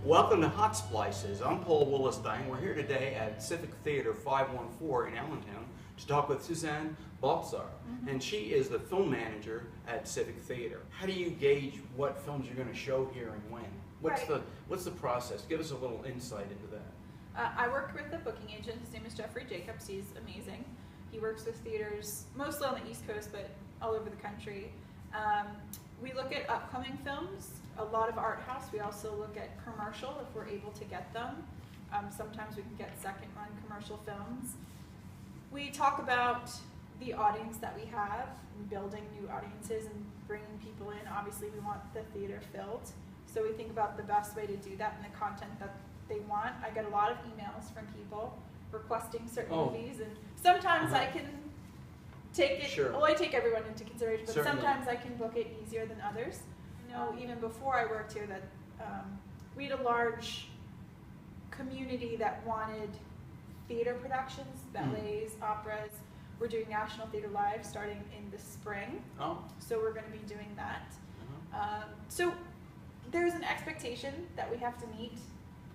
Welcome to Hot Splices. I'm Paul Willistein. We're here today at Civic Theater 514 in Allentown to talk with Suzanne Baltzar. And she is the film manager at Civic Theater. How do you gauge what films you're going to show here and when? What's the process? Give us a little insight into that. I work with a booking agent. His name is Jeffrey Jacobs. He's amazing. He works with theaters mostly on the East Coast, but all over the country. We look at upcoming films, a lot of art house. We also look at commercial if we're able to get them. Sometimes we can get second run commercial films. We talk about the audience that we have, and building new audiences and bringing people in. Obviously we want the theater filled, so we think about the best way to do that and the content that they want. I get a lot of emails from people requesting certain movies, and sometimes I can take it, well, I take everyone into consideration, but sometimes I can book it easier than others. I know even before I worked here that we had a large community that wanted theater productions, ballets, operas. We're doing National Theater Live starting in the spring, so we're going to be doing that. So there's an expectation that we have to meet,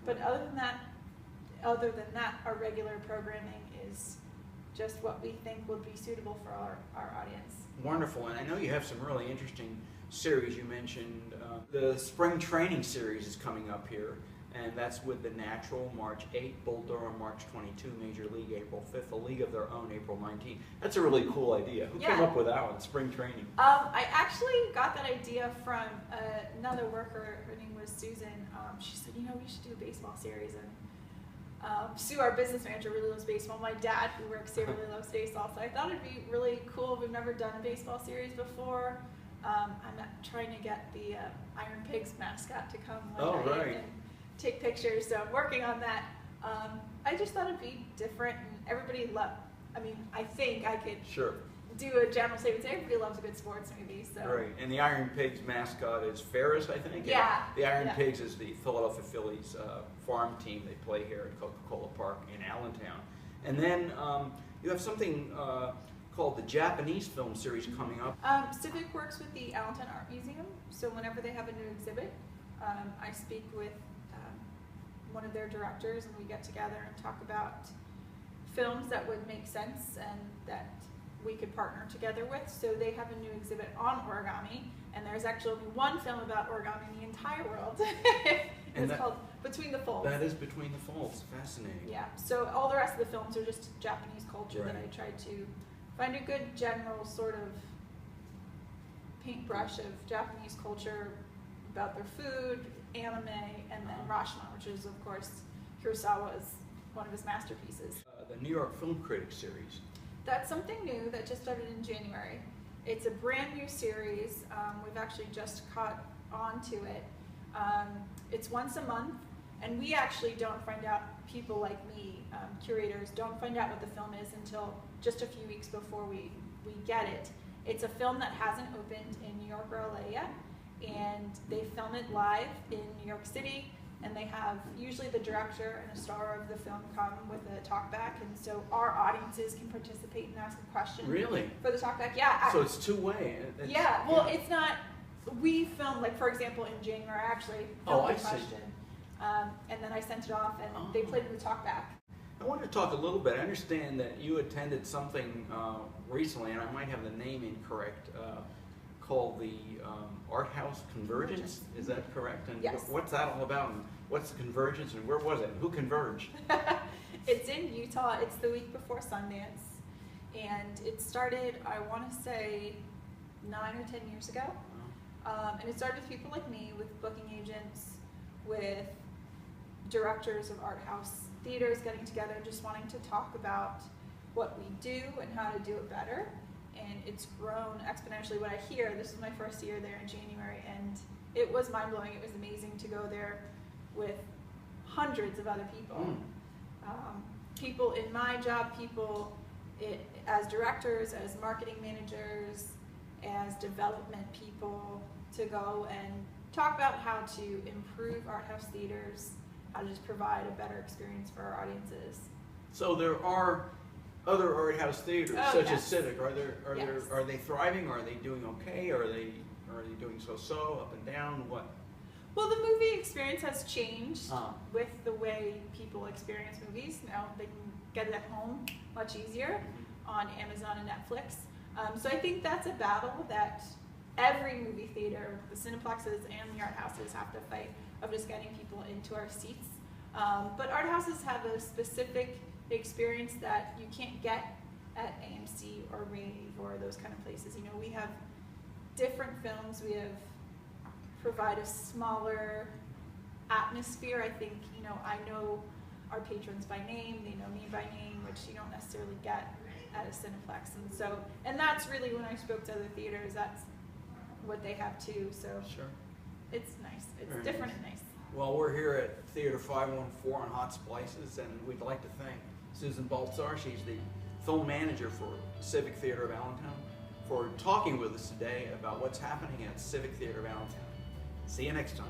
but other than that, our regular programming is just what we think would be suitable for our audience. Wonderful, and I know you have some really interesting series. You mentioned the spring training series is coming up here, and that's with The Natural, March 8th, Bull Durham, March 22, Major League, April 5th, A League of Their Own, April 19th. That's a really cool idea. Who came up with that one, spring training? I actually got that idea from another worker. Her name was Susan. She said, you know, we should do a baseball series. And Sue, our business manager, really loves baseball. My dad, who works here, really loves baseball. So I thought it'd be really cool. We've never done a baseball series before. I'm trying to get the Iron Pigs mascot to come one night and take pictures. So I'm working on that. I just thought it'd be different, and everybody loved. I mean, I think I could do a general statement. Everybody loves a good sports movie. So and the Iron Pigs mascot is Ferris, I think. Yeah. The Iron Pigs is the Philadelphia Phillies farm team. They play here at Coca-Cola Park in Allentown. And then you have something called the Japanese film series coming up. Civic works with the Allentown Art Museum, so whenever they have a new exhibit, I speak with one of their directors, and we get together and talk about films that would make sense and that we could partner together with. So they have a new exhibit on origami, and there's actually only one film about origami in the entire world. It's called Between the Folds. That is Between the Folds. Fascinating. Yeah, so all the rest of the films are just Japanese culture that I tried to find a good general sort of paintbrush of Japanese culture about their food, anime, and then Rashomon, which is, of course, Kurosawa's one of his masterpieces. The New York Film Critics series. That's something new that just started in January. It's a brand new series. We've actually just caught on to it. It's once a month, and we actually don't find out, people like me, curators, don't find out what the film is until just a few weeks before we get it. It's a film that hasn't opened in New York or LA yet, and they film it live in New York City, and they have usually the director and a star of the film come with a talkback, and so our audiences can participate and ask a question. Really? For the talkback, yeah. So it's two-way. Yeah, well, it's not, we filmed, like, for example, in January, I actually filmed a question, and then I sent it off, and they played with the talkback. I wanted to talk a little bit. I understand that you attended something recently, and I might have the name incorrect, called the Arthouse Convergence. Is that correct? And yes. What's that all about? And what's the convergence? And where was it? Who converged? It's in Utah. It's the week before Sundance, and it started, I want to say, 9 or 10 years ago. And it started with people like me, with booking agents, with directors of art house theaters getting together, just wanting to talk about what we do and how to do it better. And it's grown exponentially. What I hear, this was my first year there in January, and it was mind-blowing. It was amazing to go there with hundreds of other people. People in my job, people as directors, as marketing managers, as development people, to go and talk about how to improve art house theaters, how to just provide a better experience for our audiences. So there are other art house theaters, such as Civic. Are they thriving? Are they doing okay? Are they doing so-so, up and down? What? Well, the movie experience has changed Uh. with the way people experience movies. Now they can get it at home much easier on Amazon and Netflix. So I think that's a battle that every movie theater, the Cineplexes and the art houses, have to fight, of just getting people into our seats. But art houses have a specific experience that you can't get at AMC or Rave or those kind of places. You know, we have different films. We have provide a smaller atmosphere. I think, you know, I know our patrons by name, they know me by name, which you don't necessarily get at a Cineplex. And so, and that's really when I spoke to other theaters, that's what they have too. So Sure. it's nice. It's Very different and nice. Well, we're here at Theater 514 on Hot Splices, and we'd like to thank Suzanne Baltzar. She's the film manager for Civic Theater of Allentown, for talking with us today about what's happening at Civic Theater of Allentown. See you next time.